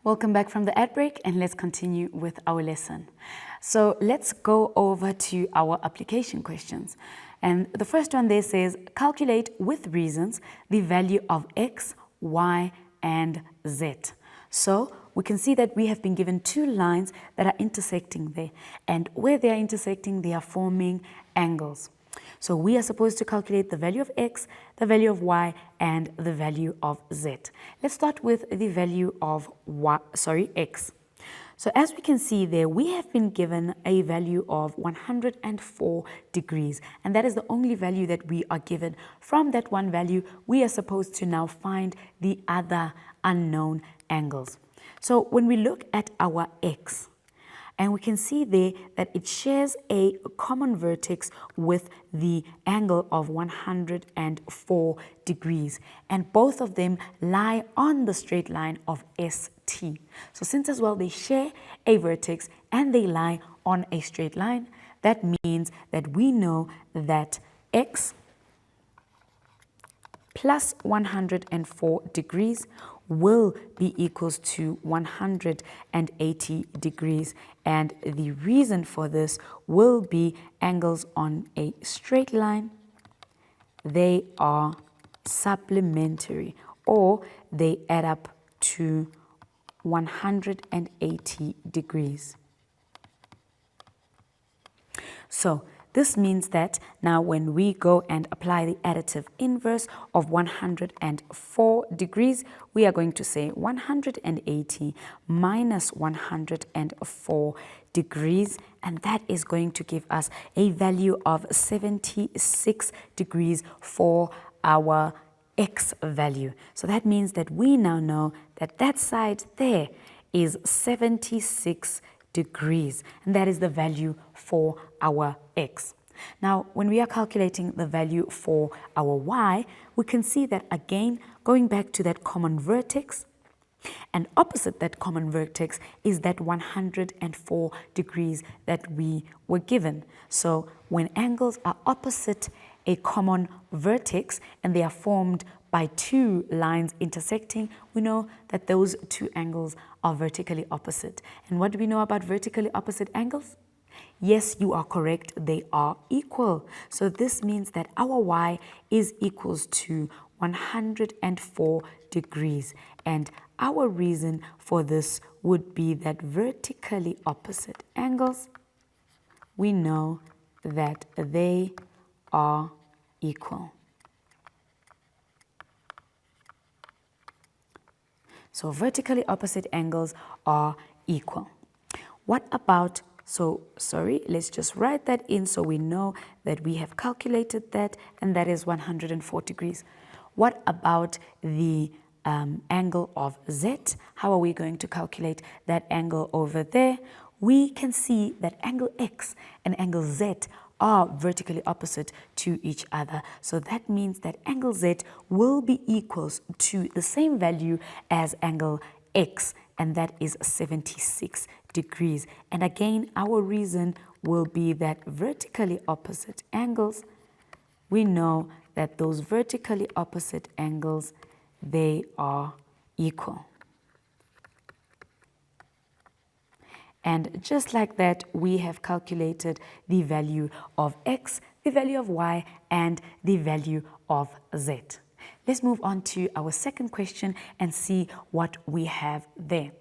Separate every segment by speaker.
Speaker 1: Welcome back from the ad break, and let's continue with our lesson. So let's go over to our application questions. And the first one there says, calculate with reasons the value of x, y, and z. So we can see that we have been given two lines that are intersecting there. And where they are intersecting, they are forming angles. So we are supposed to calculate the value of x, the value of y, and the value of z. Let's start with the value of x. So as we can see there, we have been given a value of 104 degrees, and that is the only value that we are given. From that one value, we are supposed to now find the other unknown angles. So when we look at our x, and we can see there that it shares a common vertex with the angle of 104 degrees. And both of them lie on the straight line of ST. So since as well they share a vertex and they lie on a straight line, that means that we know that x plus 104 degrees will be equals to 180 degrees, and the reason for this will be angles on a straight line. They are supplementary, or they add up to 180 degrees. So this means that now when we go and apply the additive inverse of 104 degrees, we are going to say 180 minus 104 degrees, and that is going to give us a value of 76 degrees for our x value. So that means that we now know that that side there is 76 degrees, and that is the value for our x. Now, when we are calculating the value for our y, we can see that again, going back to that common vertex, and opposite that common vertex is that 104 degrees that we were given. So when angles are opposite a common vertex and they are formed by two lines intersecting, we know that those two angles are vertically opposite. And what do we know about vertically opposite angles? Yes, you are correct, they are equal. So this means that our y is equals to 104 degrees. And our reason for this would be that vertically opposite angles, we know that they are equal. So vertically opposite angles are equal. What about, let's just write that in so we know that we have calculated that, and that is 104 degrees. What about the angle of z? How are we going to calculate that angle over there? We can see that angle x and angle z are vertically opposite to each other. So that means that angle z will be equals to the same value as angle x, and that is 76 degrees. And again, our reason will be that vertically opposite angles, we know that those vertically opposite angles, they are equal. And just like that, we have calculated the value of x, the value of y, and the value of z. Let's move on to our second question and see what we have there.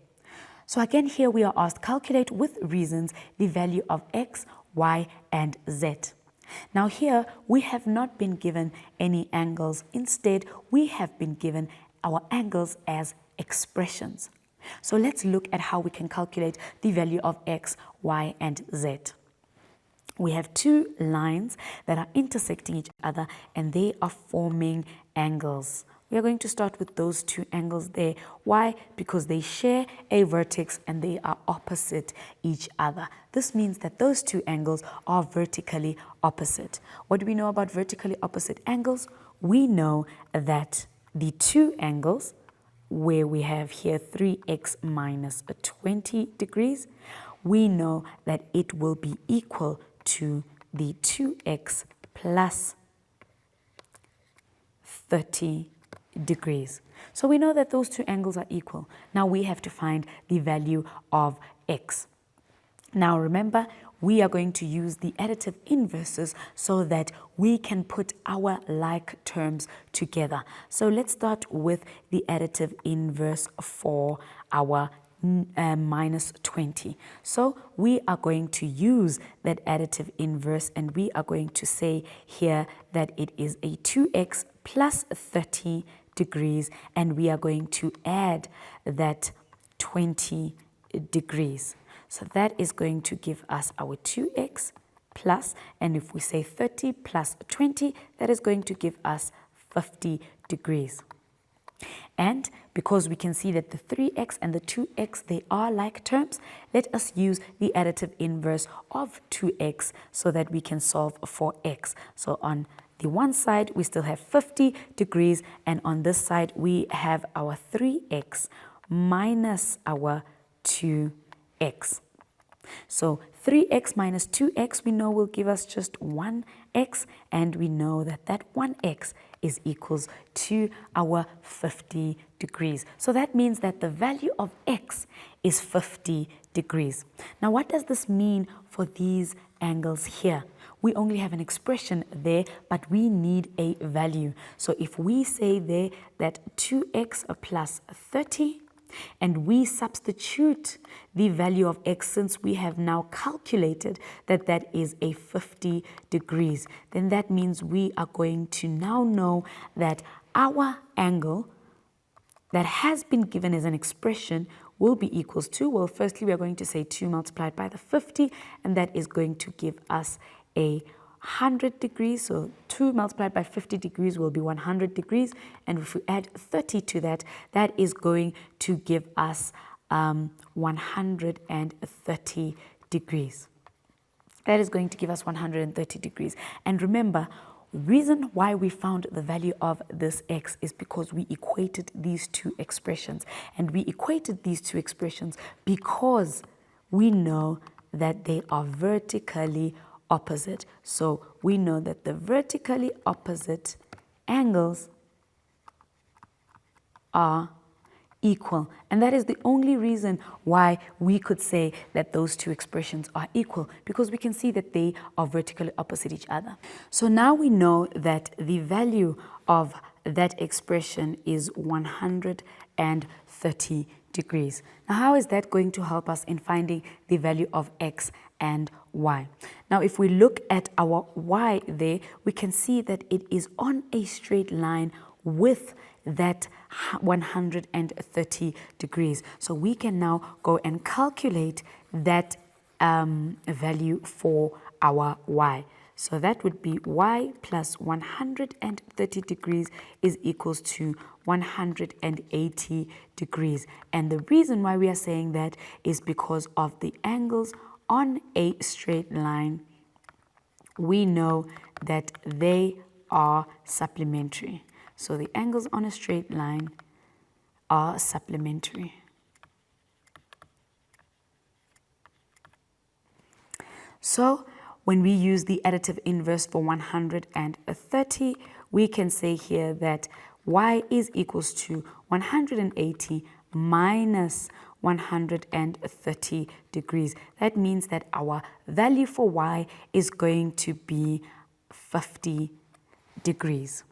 Speaker 1: So again, here we are asked, calculate with reasons the value of x, y, and z. Now here, we have not been given any angles. Instead, we have been given our angles as expressions. So let's look at how we can calculate the value of x, y, and z. We have two lines that are intersecting each other, and they are forming angles. We are going to start with those two angles there. Why? Because they share a vertex and they are opposite each other. This means that those two angles are vertically opposite. What do we know about vertically opposite angles? We know that the two angles, where we have here 3x minus 20 degrees, we know that it will be equal to the 2x plus 30 degrees. So we know that those two angles are equal. Now we have to find the value of x. Now remember, we are going to use the additive inverses so that we can put our like terms together. So let's start with the additive inverse for our minus 20. So we are going to use that additive inverse, and we are going to say here that it is a 2x plus 30 degrees, and we are going to add that 20 degrees. So that is going to give us our 2x plus, and if we say 30 plus 20, that is going to give us 50 degrees. And because we can see that the 3x and the 2x, they are like terms, let us use the additive inverse of 2x so that we can solve for x. So on the one side, we still have 50 degrees, and on this side, we have our 3x minus our 2x. So 3x minus 2x we know will give us just 1x, and we know that that 1x is equals to our 50 degrees. So that means that the value of x is 50 degrees. Now what does this mean for these angles here? We only have an expression there, but we need a value. So if we say there that 2x plus 30, and we substitute the value of x, since we have now calculated that that is a 50 degrees, then that means we are going to now know that our angle that has been given as an expression will be equals to, well, firstly, we are going to say 2 multiplied by the 50, and that is going to give us a 100 degrees. So 2 multiplied by 50 degrees will be 100 degrees. And if we add 30 to that, that is going to give us 130 degrees. That is going to give us 130 degrees. And remember, reason why we found the value of this x is because we equated these two expressions. And we equated these two expressions because we know that they are vertically opposite. So we know that the vertically opposite angles are equal. And that is the only reason why we could say that those two expressions are equal, because we can see that they are vertically opposite each other. So now we know that the value of that expression is 130 degrees. Now, how is that going to help us in finding the value of x and y? Now, if we look at our y there, we can see that it is on a straight line with that 130 degrees. So we can now go and calculate that value for our y. So that would be y plus 130 degrees is equals to 180 degrees. And the reason why we are saying that is because of the angles on a straight line. We know that they are supplementary. So the angles on a straight line are supplementary. So when we use the additive inverse for 130, we can say here that y is equals to 180 minus 130 degrees. That means that our value for y is going to be 50 degrees.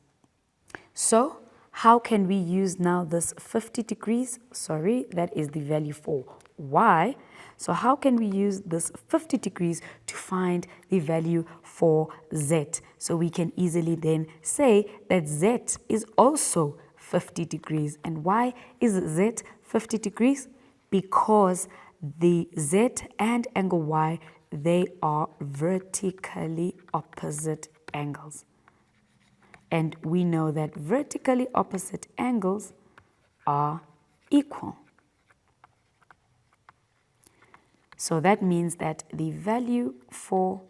Speaker 1: So how can we use now this 50 degrees? Sorry, that is the value for y. So how can we use this 50 degrees to find the value for z? So we can easily then say that z is also 50 degrees. And why is z 50 degrees? Because the z and angle y, they are vertically opposite angles. And we know that vertically opposite angles are equal. So that means that the value for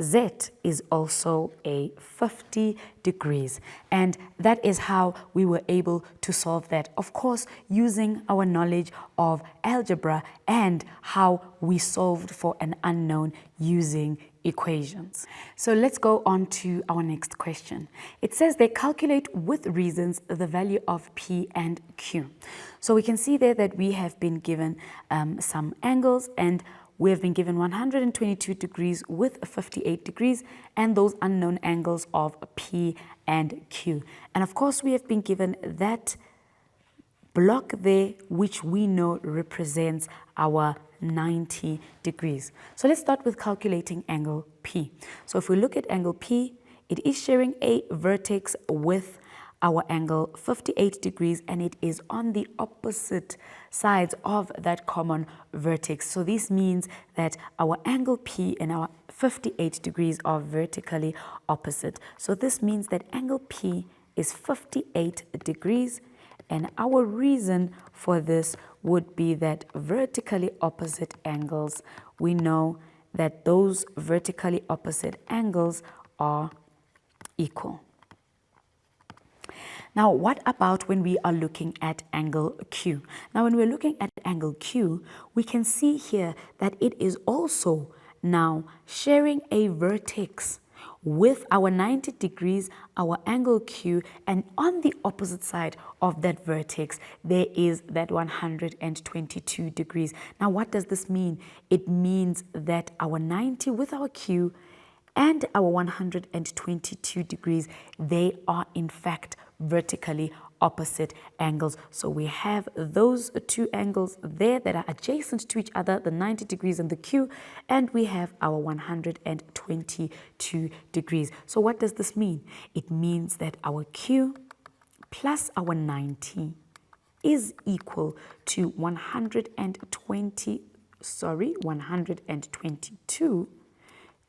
Speaker 1: z is also a 50 degrees. And that is how we were able to solve that. Of course, using our knowledge of algebra and how we solved for an unknown using equations. So let's go on to our next question. It says they calculate with reasons the value of P and Q. So we can see there that we have been given some angles, and we have been given 122 degrees with 58 degrees and those unknown angles of P and Q. And of course we have been given that block there, which we know represents our 90 degrees. So let's start with calculating angle P. So if we look at angle P, it is sharing a vertex with our angle 58 degrees, and it is on the opposite sides of that common vertex. So this means that our angle P and our 58 degrees are vertically opposite. So this means that angle P is 58 degrees, and our reason for this would be that vertically opposite angles, we know that those vertically opposite angles are equal. Now, what about when we are looking at angle Q? Now, when we're looking at angle Q, we can see here that it is also now sharing a vertex with our 90 degrees, our angle Q, and on the opposite side of that vertex, there is that 122 degrees. Now, what does this mean? It means that our 90 with our Q and our 122 degrees, they are in fact vertically opposite angles. So we have those two angles there that are adjacent to each other, the 90 degrees and the Q, and we have our 122 degrees. So what does this mean? It means that our Q plus our 90 is equal to 122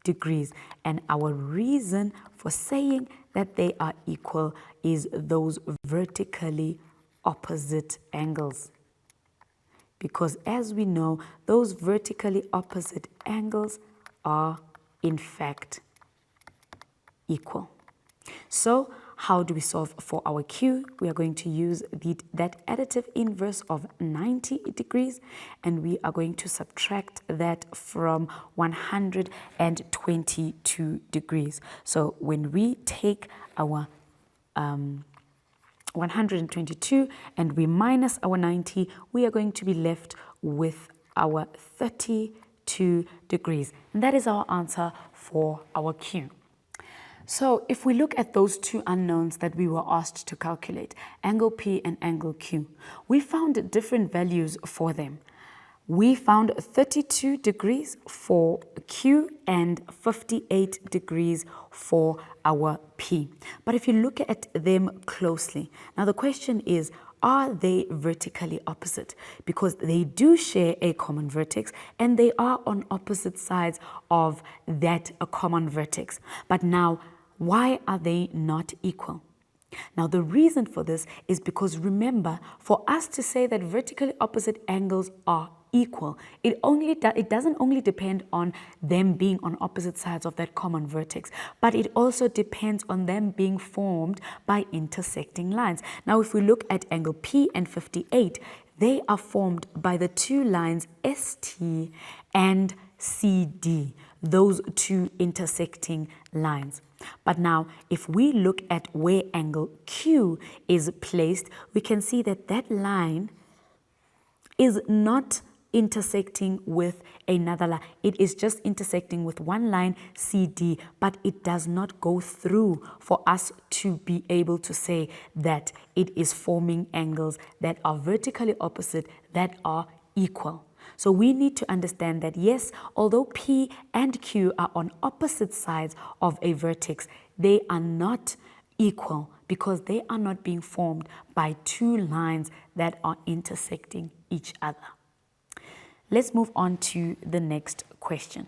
Speaker 1: degrees, and our reason for saying that they are equal is those vertically opposite angles, because as we know, those vertically opposite angles are in fact equal. So how do we solve for our Q? We are going to use that additive inverse of 90 degrees, and we are going to subtract that from 122 degrees. So when we take our 122 and we minus our 90, we are going to be left with our 32 degrees. And that is our answer for our Q. So if we look at those two unknowns that we were asked to calculate, angle P and angle Q, we found different values for them. We found 32 degrees for Q and 58 degrees for our P. But if you look at them closely, now the question is, are they vertically opposite? Because they do share a common vertex and they are on opposite sides of that common vertex. But now, why are they not equal? Now, the reason for this is because, remember, for us to say that vertically opposite angles are equal, it doesn't only depend on them being on opposite sides of that common vertex, but it also depends on them being formed by intersecting lines. Now, if we look at angle P and 58, they are formed by the two lines ST and CD, those two intersecting lines. But now, if we look at where angle Q is placed, we can see that that line is not intersecting with another line. It is just intersecting with one line, CD, but it does not go through for us to be able to say that it is forming angles that are vertically opposite, that are equal. So we need to understand that, yes, although P and Q are on opposite sides of a vertex, they are not equal because they are not being formed by two lines that are intersecting each other. Let's move on to the next question.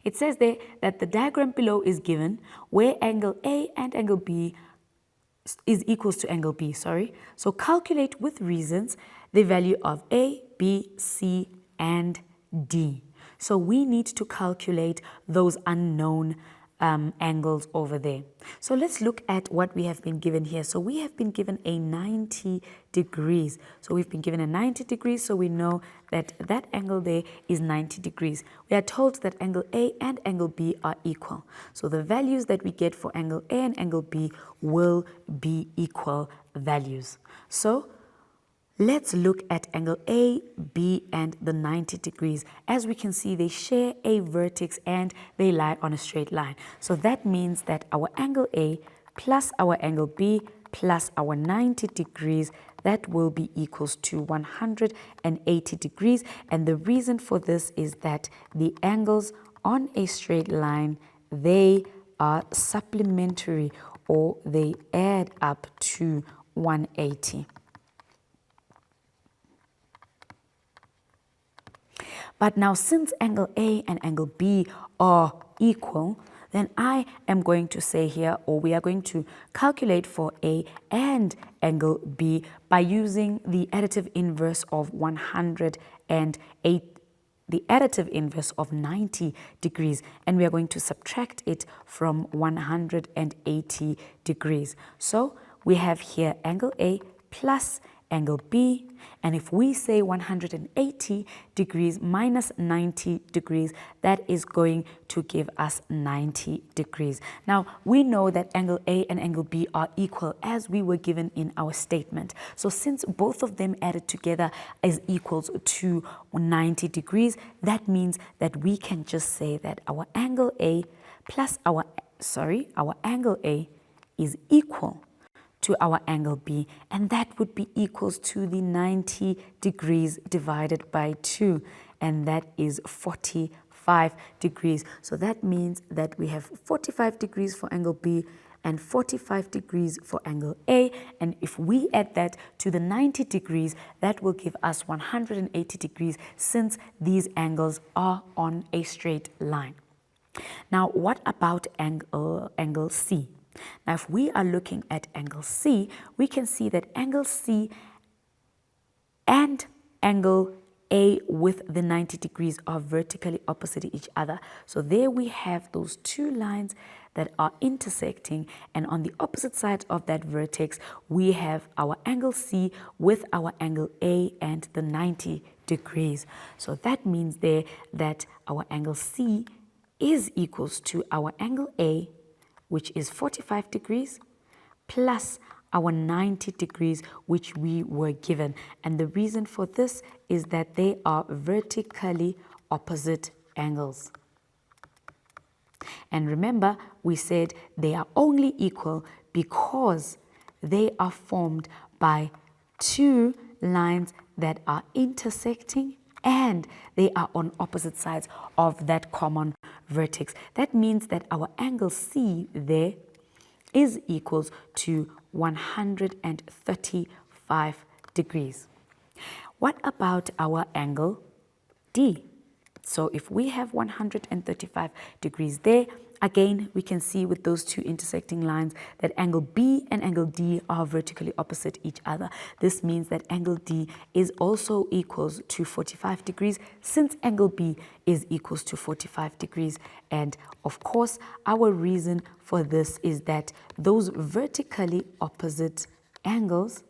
Speaker 1: It says there that the diagram below is given where angle A and angle B is equals to angle B, So calculate with reasons the value of A, B, C, and D. So we need to calculate those unknown angles over there. So let's look at what we have been given here. So we have been given a 90 degrees. So we've been given a 90 degrees, so we know that that angle there is 90 degrees. We are told that angle A and angle B are equal. So the values that we get for angle A and angle B will be equal values. So let's look at angle A, B, and the 90 degrees. As we can see, they share a vertex and they lie on a straight line. So that means that our angle A plus our angle B plus our 90 degrees, that will be equals to 180 degrees. And the reason for this is that the angles on a straight line, they are supplementary, or they add up to 180. But now, since angle A and angle B are equal, then I am going to say here, or we are going to calculate for A and angle B by using the additive inverse of 108, the additive inverse of 90 degrees, and we are going to subtract it from 180 degrees. So we have here angle A plus angle B, and if we say 180 degrees minus 90 degrees, that is going to give us 90 degrees. Now, we know that angle A and angle B are equal as we were given in our statement. So since both of them added together is equals to 90 degrees, that means that we can just say that our angle A plus our angle A is equal to our angle B, and that would be equals to the 90 degrees divided by 2, and that is 45 degrees. So that means that we have 45 degrees for angle B and 45 degrees for angle A, and if we add that to the 90 degrees, that will give us 180 degrees, since these angles are on a straight line. Now, what about angle C? Now, if we are looking at angle C, we can see that angle C and angle A with the 90 degrees are vertically opposite each other. So there we have those two lines that are intersecting, and on the opposite side of that vertex, we have our angle C with our angle A and the 90 degrees. So that means there that our angle C is equals to our angle A, which is 45 degrees, plus our 90 degrees, which we were given. And the reason for this is that they are vertically opposite angles. And remember, we said they are only equal because they are formed by two lines that are intersecting, and they are on opposite sides of that common vertex. That means that our angle C there is equals to 135 degrees. What about our angle D? So if we have 135 degrees there, again, we can see with those two intersecting lines that angle B and angle D are vertically opposite each other. This means that angle D is also equals to 45 degrees, since angle B is equals to 45 degrees. And of course, our reason for this is that those vertically opposite angles,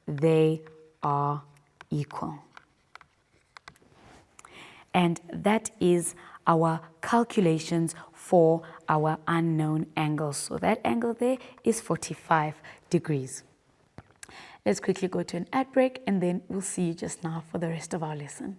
Speaker 1: they are equal. And that is our calculations for our unknown angles. So that angle there is 45 degrees. Let's quickly go to an ad break, and then we'll see you just now for the rest of our lesson.